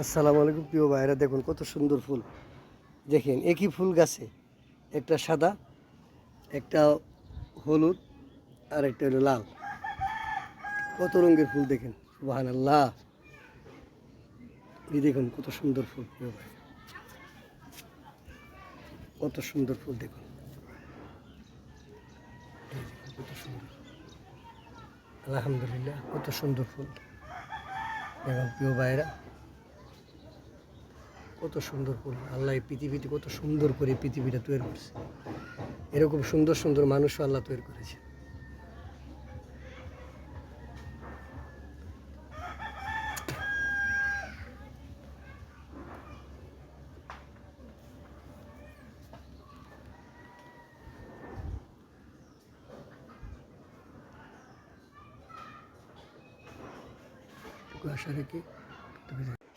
আসসালামু আলাইকুম প্রিয় ভাইরা, দেখুন কত সুন্দর ফুল। দেখেন একই ফুল গাছে একটা সাদা, একটা হলুদ, আর একটা হলো লাল। কত রঙের ফুল দেখেন, সুবহানাল্লাহ। এই দেখুন কত সুন্দর ফুল প্রিয় ভাই, কত সুন্দর ফুল দেখুন। এই দেখুন কত সুন্দর, আলহামদুলিল্লাহ কত সুন্দর ফুল। দেখুন প্রিয় ভাইরা, কত সুন্দর ফুল। আল্লাহ এই পৃথিবীতে কত সুন্দর করে পৃথিবীটা তৈরি করছে। এরকম সুন্দর সুন্দর মানুষও আল্লাহ তৈরি করেছে। আশা রেখে